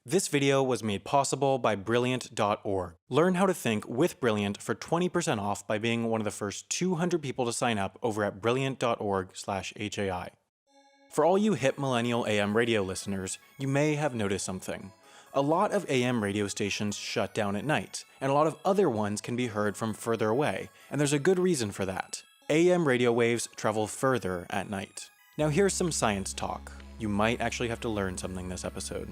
This video was made possible by Brilliant.org. Learn how to think with Brilliant for 20% off by being one of the first 200 people to sign up over at Brilliant.org/HAI. For all you hip millennial AM radio listeners, you may have noticed something. A lot of AM radio stations shut down at night, and a lot of other ones can be heard from further away, and there's a good reason for that. AM radio waves travel further at night. Now here's some science talk. You might actually have to learn something this episode.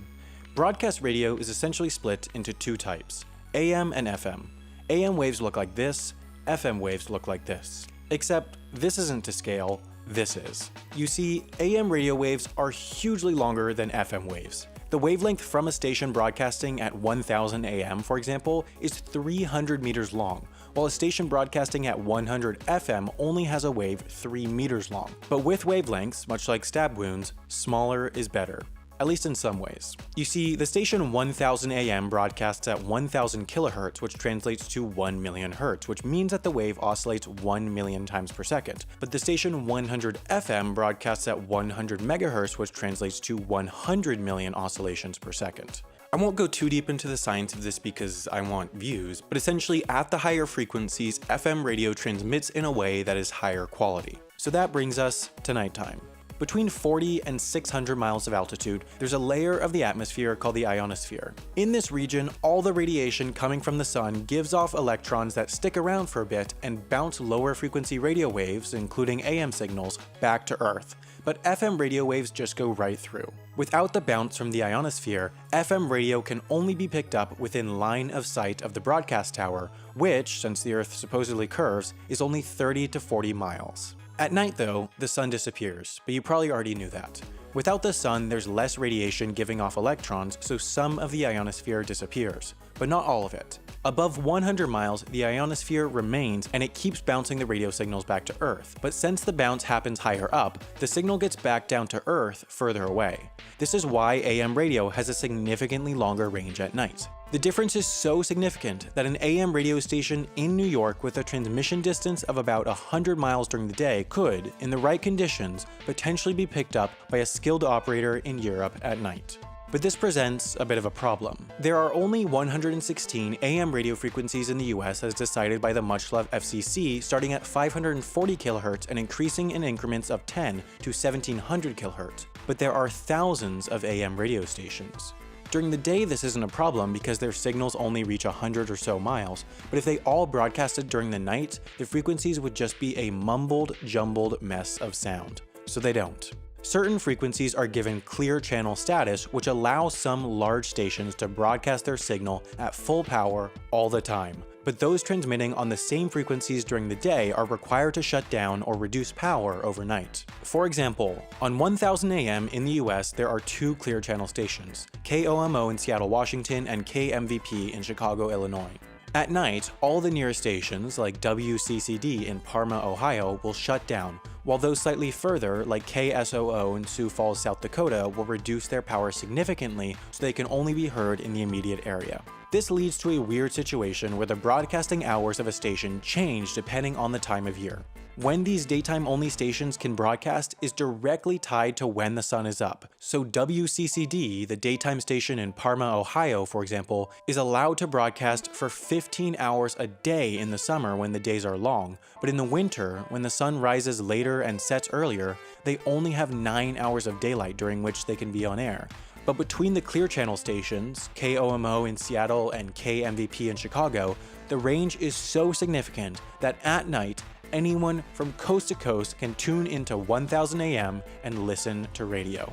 Broadcast radio is essentially split into two types, AM and FM. AM waves look like this, FM waves look like this. Except this isn't to scale, this is. You see, AM radio waves are hugely longer than FM waves. The wavelength from a station broadcasting at 1000 AM, for example, is 300 meters long, while a station broadcasting at 100 FM only has a wave 3 meters long. But with wavelengths, much like stab wounds, smaller is better. At least in some ways. You see, the station 1000 AM broadcasts at 1000 kHz, which translates to 1 million Hz, which means that the wave oscillates 1 million times per second. But the station 100 FM broadcasts at 100 MHz, which translates to 100 million oscillations per second. I won't go too deep into the science of this because I want views, but essentially at the higher frequencies, FM radio transmits in a way that is higher quality. So that brings us to nighttime. Between 40 and 600 miles of altitude, there's a layer of the atmosphere called the ionosphere. In this region, all the radiation coming from the sun gives off electrons that stick around for a bit and bounce lower frequency radio waves, including AM signals, back to Earth. But FM radio waves just go right through. Without the bounce from the ionosphere, FM radio can only be picked up within line of sight of the broadcast tower, which, since the Earth supposedly curves, is only 30 to 40 miles. At night though, the sun disappears, but you probably already knew that. Without the sun, there's less radiation giving off electrons, so some of the ionosphere disappears, but not all of it. Above 100 miles, the ionosphere remains and it keeps bouncing the radio signals back to Earth, but since the bounce happens higher up, the signal gets back down to Earth further away. This is why AM radio has a significantly longer range at night. The difference is so significant that an AM radio station in New York with a transmission distance of about 100 miles during the day could, in the right conditions, potentially be picked up by a skilled operator in Europe at night. But this presents a bit of a problem. There are only 116 AM radio frequencies in the US as decided by the much-loved FCC, starting at 540 kHz and increasing in increments of 10 to 1700 kHz. But there are thousands of AM radio stations. During the day, this isn't a problem because their signals only reach 100 or so miles, but if they all broadcasted during the night, the frequencies would just be a mumbled, jumbled mess of sound. So they don't. Certain frequencies are given clear channel status, which allows some large stations to broadcast their signal at full power all the time. But those transmitting on the same frequencies during the day are required to shut down or reduce power overnight. For example, on 1000 AM in the US, there are two clear channel stations, KOMO in Seattle, Washington, and KMVP in Chicago, Illinois. At night, all the nearest stations, like WCCD in Parma, Ohio, will shut down, while those slightly further, like KSOO in Sioux Falls, South Dakota, will reduce their power significantly so they can only be heard in the immediate area. This leads to a weird situation where the broadcasting hours of a station change depending on the time of year. When these daytime-only stations can broadcast is directly tied to when the sun is up. So WCCD, the daytime station in Parma, Ohio, for example, is allowed to broadcast for 15 hours a day in the summer when the days are long, but in the winter, when the sun rises later and sets earlier, they only have 9 hours of daylight during which they can be on air. But between the clear channel stations, KOMO in Seattle and KMVP in Chicago, the range is so significant that at night, anyone from coast to coast can tune into 1000 AM and listen to radio.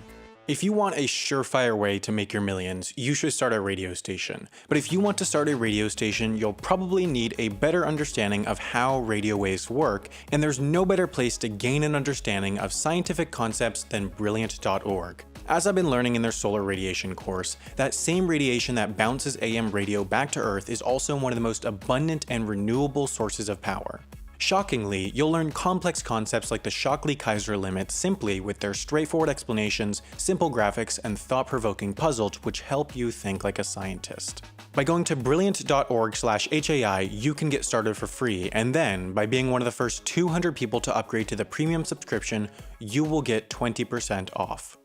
If you want a surefire way to make your millions, you should start a radio station. But if you want to start a radio station, you'll probably need a better understanding of how radio waves work, and there's no better place to gain an understanding of scientific concepts than Brilliant.org. As I've been learning in their solar radiation course, that same radiation that bounces AM radio back to Earth is also one of the most abundant and renewable sources of power. Shockingly, you'll learn complex concepts like the Shockley-Kaiser limit simply with their straightforward explanations, simple graphics, and thought-provoking puzzles which help you think like a scientist. By going to Brilliant.org/HAI, you can get started for free, and then, by being one of the first 200 people to upgrade to the premium subscription, you will get 20% off.